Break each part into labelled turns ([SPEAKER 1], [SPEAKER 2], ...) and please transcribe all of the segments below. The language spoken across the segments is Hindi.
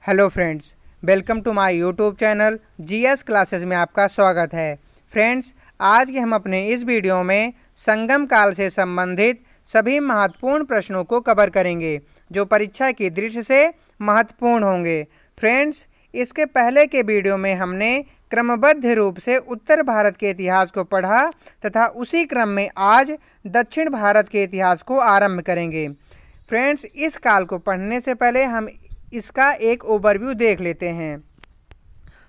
[SPEAKER 1] Hello friends, welcome to my YouTube channel GS classes में आपका स्वागत है। फ्रेंड्स, आज के हम अपने इस वीडियो में संगम काल से संबंधित सभी महत्वपूर्ण प्रश्नों को कवर करेंगे जो परीक्षा की दृष्टि से महत्वपूर्ण होंगे। फ्रेंड्स, इसके पहले के वीडियो में हमने क्रमबद्ध रूप से उत्तर भारत के इतिहास को पढ़ा तथा उसी क्रम में आज दक्षिण भारत के इतिहास को आरंभ करेंगे। फ्रेंड्स, इस काल को पढ़ने से पहले हम इसका एक ओवरव्यू देख लेते हैं।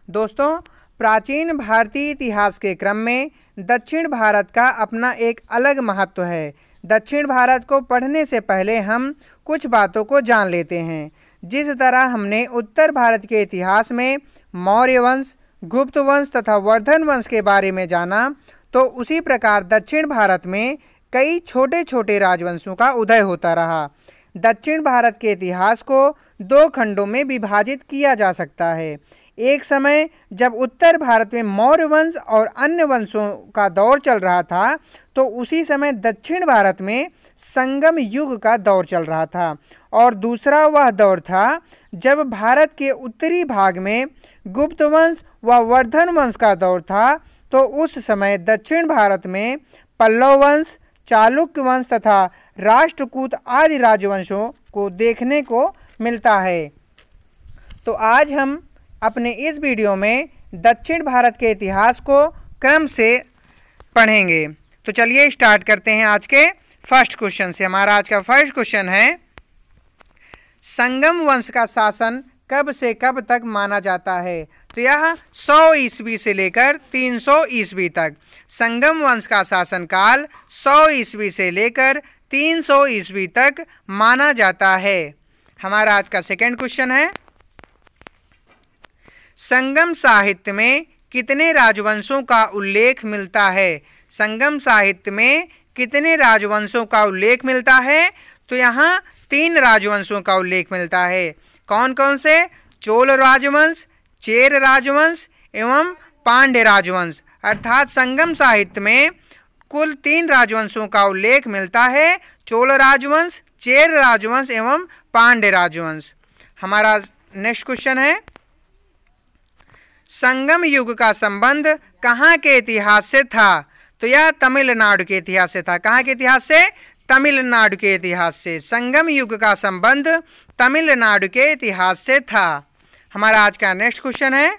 [SPEAKER 1] दोस्तों, प्राचीन भारतीय इतिहास के क्रम में दक्षिण भारत का अपना एक अलग महत्व है। दक्षिण भारत को पढ़ने से पहले हम कुछ बातों को जान लेते हैं। जिस तरह हमने उत्तर भारत के इतिहास में मौर्य वंश, गुप्त वंश तथा वर्धन वंश के बारे में जाना, तो उसी प्रकार दक्षिण भारत में कई छोटे छोटे राजवंशों का उदय होता रहा। दक्षिण भारत के इतिहास को दो खंडों में विभाजित किया जा सकता है। एक समय जब उत्तर भारत में मौर्य वंश और अन्य वंशों का दौर चल रहा था, तो उसी समय दक्षिण भारत में संगम युग का दौर चल रहा था। और दूसरा वह दौर था जब भारत के उत्तरी भाग में गुप्त वंश व वर्धन वंश का दौर था। तो उस समय दक्षिण भारत में पल्लव वंश, चालुक्य वंश तथा राष्ट्रकूट आदि राजवंशों को देखने को मिलता है। तो आज हम अपने इस वीडियो में दक्षिण भारत के इतिहास को क्रम से पढ़ेंगे। तो चलिए स्टार्ट करते हैं आज के फर्स्ट क्वेश्चन से। हमारा आज का फर्स्ट क्वेश्चन है, संगम वंश का शासन कब से कब तक माना जाता है? तो यह 100 ईस्वी से लेकर 300 ईस्वी तक। संगम वंश का शासनकाल 100 ईस्वी से लेकर 300 ईस्वी तक माना जाता है। हमारा आज का सेकंड क्वेश्चन है, संगम साहित्य में कितने राजवंशों का उल्लेख मिलता है? संगम साहित्य में कितने राजवंशों का उल्लेख मिलता है? तो यहाँ 3 राजवंशों का उल्लेख मिलता है। कौन कौन से? चोल राजवंश, चेर राजवंश एवं पांड्य राजवंश। अर्थात संगम साहित्य में कुल 3 राजवंशों का उल्लेख मिलता है, चोल राजवंश, चेर राजवंश एवं पांड्य राजवंश। हमारा नेक्स्ट क्वेश्चन है, संगम युग का संबंध कहाँ के इतिहास से था? तो यह तमिलनाडु के इतिहास से था। कहाँ के इतिहास से? तमिलनाडु के इतिहास से। संगम युग का संबंध तमिलनाडु के इतिहास से था। हमारा आज का नेक्स्ट क्वेश्चन है,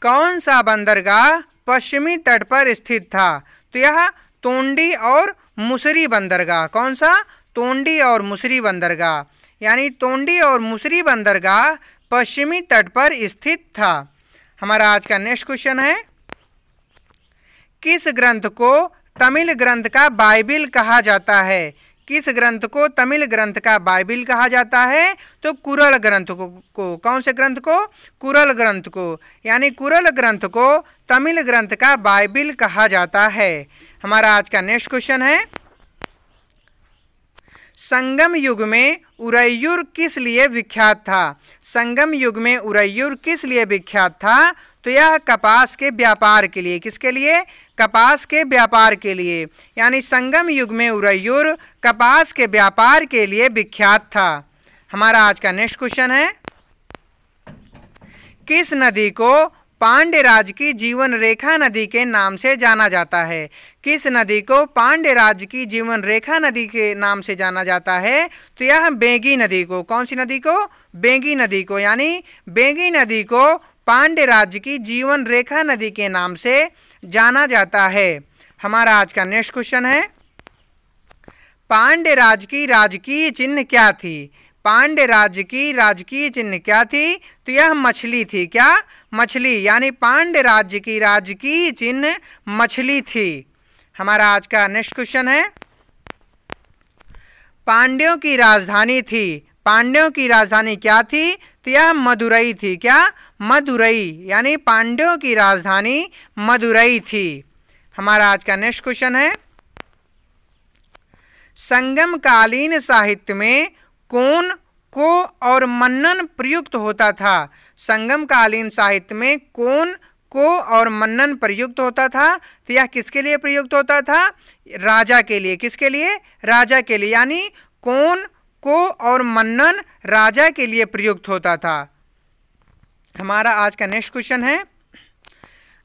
[SPEAKER 1] कौन सा बंदरगाह पश्चिमी तट पर स्थित था? तो यह तोंडी और मुसरी बंदरगाह। कौन सा? तोंडी और मुसरी बंदरगाह। यानी तोंडी और मुसरी बंदरगाह पश्चिमी तट पर स्थित था। हमारा आज का नेक्स्ट क्वेश्चन है, किस ग्रंथ को तमिल ग्रंथ का बाइबिल कहा जाता है? किस ग्रंथ को तमिल ग्रंथ का बाइबिल कहा जाता है? तो कुरल ग्रंथ को। कौन से ग्रंथ को? कुरल ग्रंथ को। यानी कुरल ग्रंथ को तमिल ग्रंथ का बाइबिल कहा जाता है। हमारा आज का नेक्स्ट क्वेश्चन है, संगम युग में उरैयूर किस लिए विख्यात था? संगम युग में उरैयूर किस लिए विख्यात था? तो यह कपास के व्यापार के लिए। किसके लिए? कपास के व्यापार के लिए। यानी संगम युग में उरैयूर कपास के व्यापार के लिए विख्यात था। हमारा आज का नेक्स्ट क्वेश्चन है, किस नदी को पांड्य राज की जीवन रेखा नदी के नाम से जाना जाता है? किस नदी को पांड्य राज की जीवन रेखा नदी के नाम से जाना जाता है? तो यह बेंगी नदी को। कौन सी नदी को? बेंगी नदी को। यानी बेंगी नदी को पांड्य राज्य की जीवन रेखा नदी के नाम से जाना जाता है। हमारा आज का नेक्स्ट क्वेश्चन है, पांड्य राज की राजकीय चिन्ह क्या थी? पांड्य राज्य की राजकीय चिन्ह क्या थी? तो यह मछली थी। क्या? मछली। यानी पांड्य राज्य की राजकीय चिन्ह मछली थी। हमारा आज का नेक्स्ट क्वेश्चन है, पांड्यों की राजधानी थी। पांड्यों की राजधानी क्या थी? तो यह मदुरई थी। क्या? मदुरई। यानी पांड्यों की राजधानी मदुरई थी। हमारा आज का नेक्स्ट क्वेश्चन है, संगम कालीन साहित्य में कोन, को और मन्नन प्रयुक्त होता था? संगम कालीन साहित्य में कोन, को और मन्नन प्रयुक्त होता था। तो यह किसके लिए प्रयुक्त होता था? राजा के लिए। किसके लिए? राजा के लिए। यानी कोन, को और मन्नन राजा के लिए प्रयुक्त होता था। हमारा आज का नेक्स्ट क्वेश्चन है,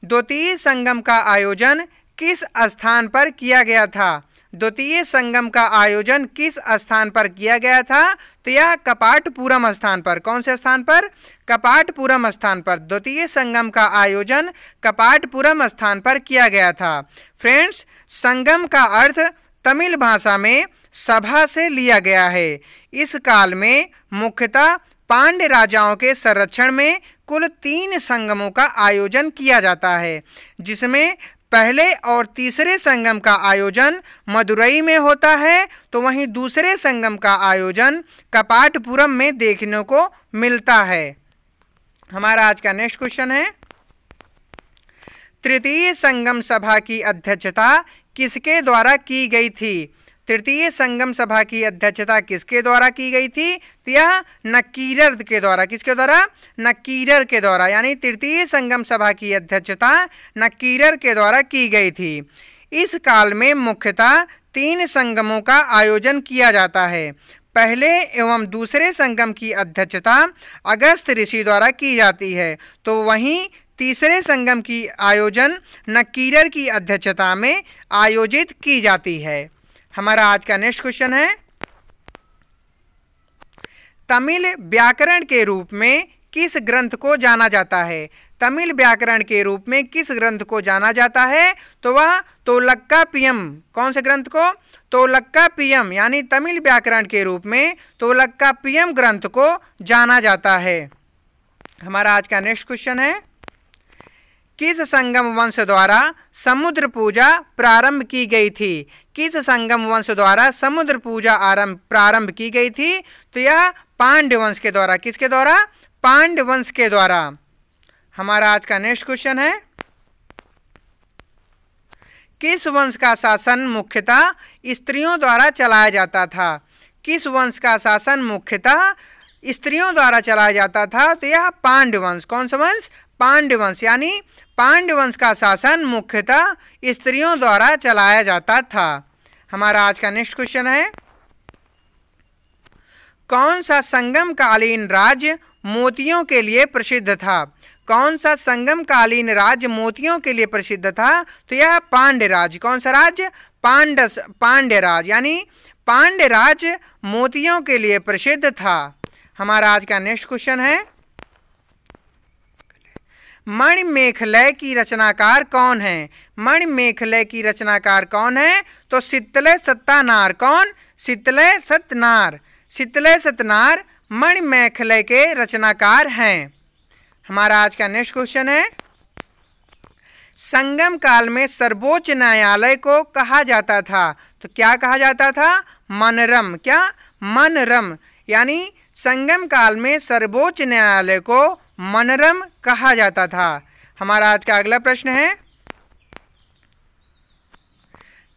[SPEAKER 1] द्वितीय संगम का आयोजन किस स्थान पर किया गया था? द्वितीय संगम का आयोजन किस स्थान पर किया गया था? तो यह कपाटपुरम स्थान पर। कौन से स्थान पर? कपाटपुरम स्थान पर। द्वितीय संगम का आयोजन कपाटपुरम स्थान पर किया गया था। फ्रेंड्स, संगम का अर्थ तमिल भाषा में सभा से लिया गया है। इस काल में मुख्यतः पांड्य राजाओं के संरक्षण में कुल 3 संगमों का आयोजन किया जाता है, जिसमें पहले और तीसरे संगम का आयोजन मदुरई में होता है, तो वहीं दूसरे संगम का आयोजन कपाटपुरम में देखने को मिलता है। हमारा आज का नेक्स्ट क्वेश्चन है, तृतीय संगम सभा की अध्यक्षता किसके द्वारा की गई थी? तृतीय संगम सभा की अध्यक्षता किसके द्वारा की गई थी? तो यह नक्कीरर के द्वारा। किसके द्वारा? नक्कीरर के द्वारा। यानी तृतीय संगम सभा की अध्यक्षता नक्कीरर के द्वारा की गई थी। इस काल में मुख्यतः 3 संगमों का आयोजन किया जाता है। पहले एवं दूसरे संगम की अध्यक्षता अगस्त ऋषि द्वारा की जाती है, तो वहीं तीसरे संगम की आयोजन नक्कीरर की अध्यक्षता में आयोजित की जाती है। हमारा आज का नेक्स्ट क्वेश्चन है, तमिल व्याकरण के रूप में किस ग्रंथ को जाना जाता है? तमिल व्याकरण के रूप में किस ग्रंथ को जाना जाता है? तो वह तोलक्कापियम। कौन से ग्रंथ को? तोलक्कापियम। यानी तमिल व्याकरण के रूप में तोलक्कापियम ग्रंथ को जाना जाता है। हमारा आज का नेक्स्ट क्वेश्चन है, किस संगम वंश द्वारा समुद्र पूजा प्रारंभ की गई थी? किस संगम वंश द्वारा समुद्र पूजा प्रारंभ की गई थी? तो यह पांड्य वंश के द्वारा। किसके द्वारा? पांड्य वंश के द्वारा। हमारा आज का नेक्स्ट क्वेश्चन है, किस वंश का शासन मुख्यतः स्त्रियों द्वारा चलाया जाता था? किस वंश का शासन मुख्यतः स्त्रियों द्वारा चलाया जाता था? तो यह पांड्य वंश। कौन सा वंश? पांड्य वंश। यानी पांड्य वंश का शासन मुख्यतः स्त्रियों द्वारा चलाया जाता था। हमारा आज का नेक्स्ट क्वेश्चन है, कौन सा संगम कालीन राज्य मोतियों के लिए प्रसिद्ध था? कौन सा संगम कालीन राज्य मोतियों के लिए प्रसिद्ध था? तो यह पांड्य राज्य। कौन सा राज्य? पांड्य राज्य। यानी पांड्य राज्य मोतियों के लिए प्रसिद्ध था। हमारा आज का नेक्स्ट क्वेश्चन है, मणिमेखलय की रचनाकार कौन है? मणिमेखलय की रचनाकार कौन है? तो शीतलय सत्तानार। कौन? शीतलय सत्नार। शीतलय सत्नार मणिमेखलय के रचनाकार हैं। हमारा आज का नेक्स्ट क्वेश्चन है, संगम काल में सर्वोच्च न्यायालय को कहा जाता था? तो क्या कहा जाता था? मनरम। क्या? मनरम। यानी संगम काल में सर्वोच्च न्यायालय को मनरम कहा जाता था। हमारा आज का अगला प्रश्न है,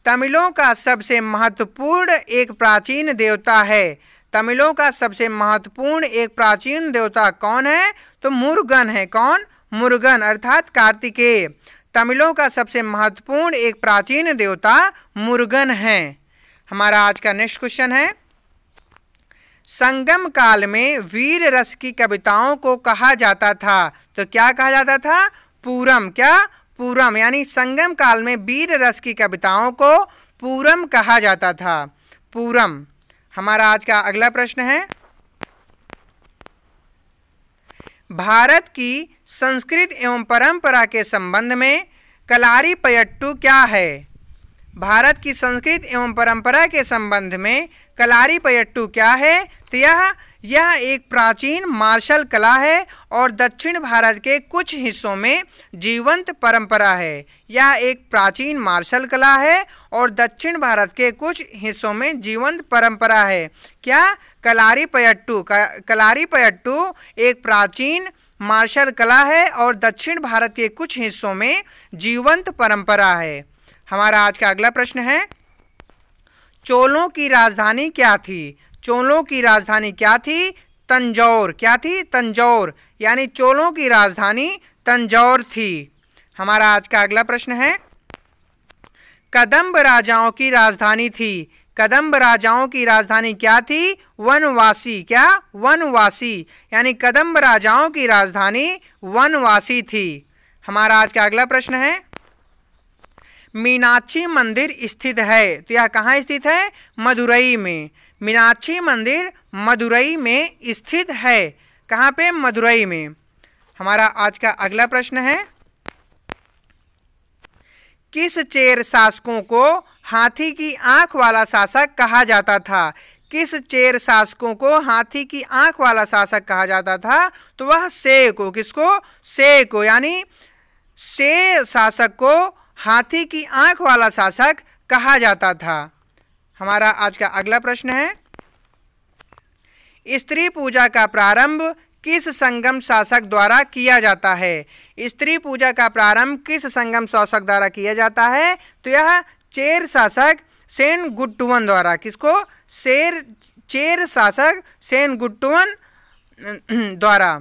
[SPEAKER 1] तमिलों का सबसे महत्वपूर्ण एक प्राचीन देवता है। तमिलों का सबसे महत्वपूर्ण एक प्राचीन देवता कौन है? तो मुरुगन है। कौन? मुरुगन अर्थात कार्तिकेय। तमिलों का सबसे महत्वपूर्ण एक प्राचीन देवता मुरुगन है। हमारा आज का नेक्स्ट क्वेश्चन है, संगम काल में वीर रस की कविताओं को कहा जाता था। तो क्या कहा जाता था? पूरम। क्या? पूरम। यानी संगम काल में वीर रस की कविताओं को पूरम कहा जाता था। पूरम। हमारा आज का अगला प्रश्न है, भारत की संस्कृति एवं परंपरा के संबंध में कलारीपयट्टू क्या है? भारत की संस्कृति एवं परंपरा के संबंध में कलारीपयट्टू क्या है? तो यह एक प्राचीन मार्शल कला है और दक्षिण भारत के कुछ हिस्सों में जीवंत परंपरा है। यह एक प्राचीन मार्शल कला है और दक्षिण भारत के कुछ हिस्सों में जीवंत परंपरा है। क्या? कलारीपयट्टू। कलारीपयट्टू एक प्राचीन मार्शल कला है और दक्षिण भारत के कुछ हिस्सों में जीवंत परंपरा है। हमारा आज का अगला प्रश्न है, चोलों की राजधानी क्या थी? चोलों की राजधानी क्या थी? तंजौर। क्या थी? तंजौर। यानी चोलों की राजधानी तंजौर थी। हमारा आज का अगला प्रश्न है, कदंब राजाओं की राजधानी थी। कदम्ब राजाओं की राजधानी क्या थी? वनवासी। क्या? वनवासी। यानी कदम्ब राजाओं की राजधानी वनवासी थी। हमारा आज का अगला प्रश्न है, मीनाक्षी मंदिर स्थित है, तो यह कहाँ स्थित है? मदुरई में। मीनाक्षी मंदिर मदुरई में स्थित है। कहाँ पे? मदुरई में। हमारा आज का अगला प्रश्न है, किस चेर शासकों को हाथी की आंख वाला शासक कहा जाता था? किस चेर शासकों को हाथी की आंख वाला शासक कहा जाता था? तो वह से को, किसको? से को, यानी से शासक को हाथी की आंख वाला शासक कहा जाता था। हमारा आज का अगला प्रश्न है, स्त्री पूजा का प्रारंभ किस संगम शासक द्वारा किया जाता है? स्त्री पूजा का प्रारंभ किस संगम शासक द्वारा किया जाता है? तो यह चेर शासक सेनगुट्टुवन द्वारा। किसको? चेर शासक सेनगुट्टुवन द्वारा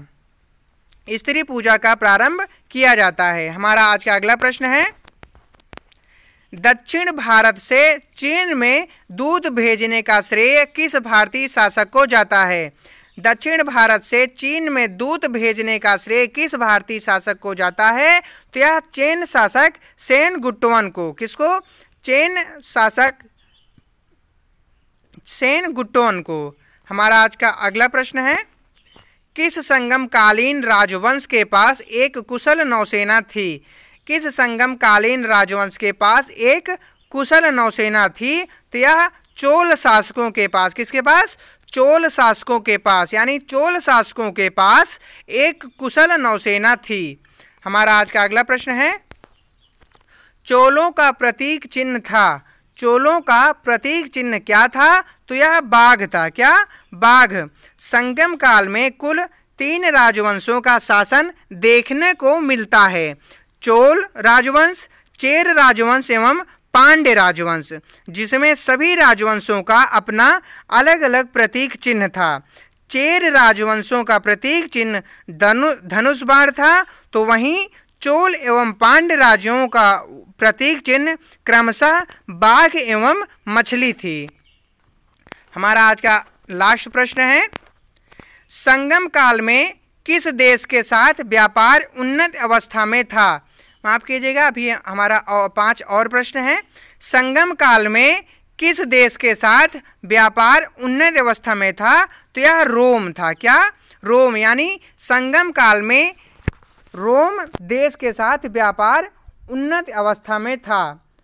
[SPEAKER 1] स्त्री पूजा का प्रारंभ किया जाता है। हमारा आज का अगला प्रश्न है, दक्षिण भारत से चीन में दूध भेजने का श्रेय किस भारतीय शासक को जाता है? दक्षिण भारत से चीन में दूध भेजने का श्रेय किस भारतीय शासक को जाता है? तो यह चेन शासक सेनगुट्टुवन को। किसको? चेन शासक सेनगुट्टुवन को। हमारा आज का अगला प्रश्न है, किस संगमकालीन राजवंश के पास एक कुशल नौसेना थी? किस संगमकालीन राजवंश के पास एक कुशल नौसेना थी? तो यह चोल शासकों के पास। किसके पास? चोल शासकों के पास, यानी चोल शासकों के पास एक कुशल नौसेना थी। हमारा आज का अगला प्रश्न है, चोलों का प्रतीक चिन्ह था। चोलों का प्रतीक चिन्ह क्या था? तो यह बाघ था। क्या? बाघ। संगम काल में कुल 3 राजवंशों का शासन देखने को मिलता है, चोल राजवंश, चेर राजवंश एवं पांड्य राजवंश, जिसमें सभी राजवंशों का अपना अलग अलग प्रतीक चिन्ह था। चेर राजवंशों का प्रतीक चिन्ह धनुष बाण था, तो वहीं चोल एवं पांड्य राज्यों का प्रतीक चिन्ह क्रमशः बाघ एवं मछली थी। हमारा आज का लास्ट प्रश्न है, संगम काल में किस देश के साथ व्यापार उन्नत अवस्था में था? माफ कीजिएगा, अभी हमारा 5 और प्रश्न है। संगम काल में किस देश के साथ व्यापार उन्नत अवस्था में था? तो यह रोम था। क्या? रोम। यानी संगम काल में रोम देश के साथ व्यापार उन्नत अवस्था में था।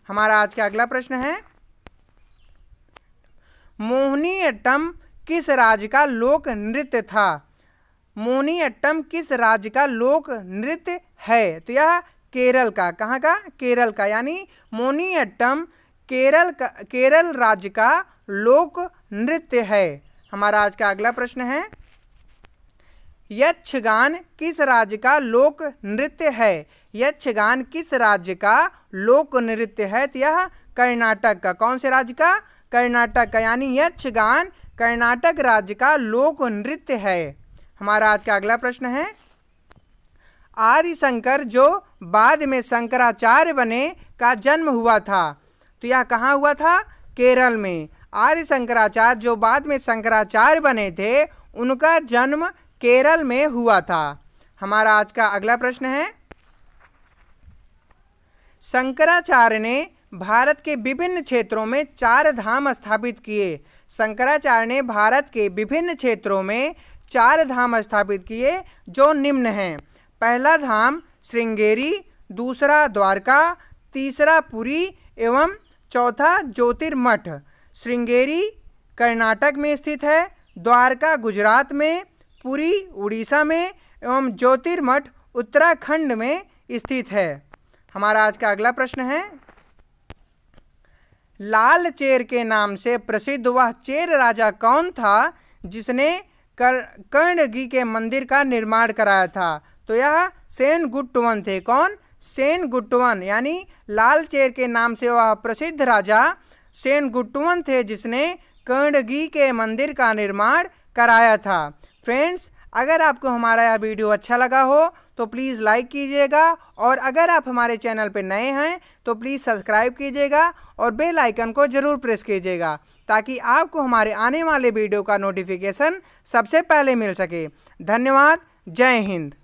[SPEAKER 1] हमारा आज का अगला प्रश्न है, मोहिनीअट्टम किस राज्य का लोक नृत्य था? मोहिनीअट्टम किस राज्य का लोक नृत्य है? तो यह केरल का। कहाँ का? केरल का। यानी मोहिनीअट्टम केरल राज्य का लोक नृत्य है। हमारा आज का अगला प्रश्न है, यक्षगान किस राज्य का लोक नृत्य है? यक्षगान किस राज्य का लोक नृत्य है? तो यह कर्नाटक का। कौन से राज्य का? कर्नाटक का। यानी यक्षगान कर्नाटक राज्य का लोक नृत्य है। हमारा आज का अगला प्रश्न है, आदि शंकर जो बाद में शंकराचार्य बने का जन्म हुआ था? तो यह कहाँ हुआ था? केरल में। आदि शंकराचार्य जो बाद में शंकराचार्य बने थे, उनका जन्म केरल में हुआ था। हमारा आज का अगला प्रश्न है, शंकराचार्य ने भारत के विभिन्न क्षेत्रों में 4 धाम स्थापित किए। शंकराचार्य ने भारत के विभिन्न क्षेत्रों में 4 धाम स्थापित किए, जो निम्न हैं। पहला धाम श्रृंगेरी, दूसरा द्वारका, तीसरा पुरी एवं चौथा ज्योतिर्मठ। श्रृंगेरी कर्नाटक में स्थित है, द्वारका गुजरात में, पुरी उड़ीसा में एवं ज्योतिर्मठ उत्तराखंड में स्थित है। हमारा आज का अगला प्रश्न है, लाल चेर के नाम से प्रसिद्ध वह चेर राजा कौन था जिसने कर्णगी के मंदिर का निर्माण कराया था? तो यह सेनगुट्टुवन थे। कौन? सेनगुट्टुवन। यानी लाल चेर के नाम से वह प्रसिद्ध राजा सेनगुट्टुवन थे, जिसने कर्णगी के मंदिर का निर्माण कराया था। फ्रेंड्स, अगर आपको हमारा यह वीडियो अच्छा लगा हो तो प्लीज़ लाइक कीजिएगा, और अगर आप हमारे चैनल पर नए हैं तो प्लीज़ सब्सक्राइब कीजिएगा और बेल आइकन को ज़रूर प्रेस कीजिएगा, ताकि आपको हमारे आने वाले वीडियो का नोटिफिकेशन सबसे पहले मिल सके। धन्यवाद। जय हिंद।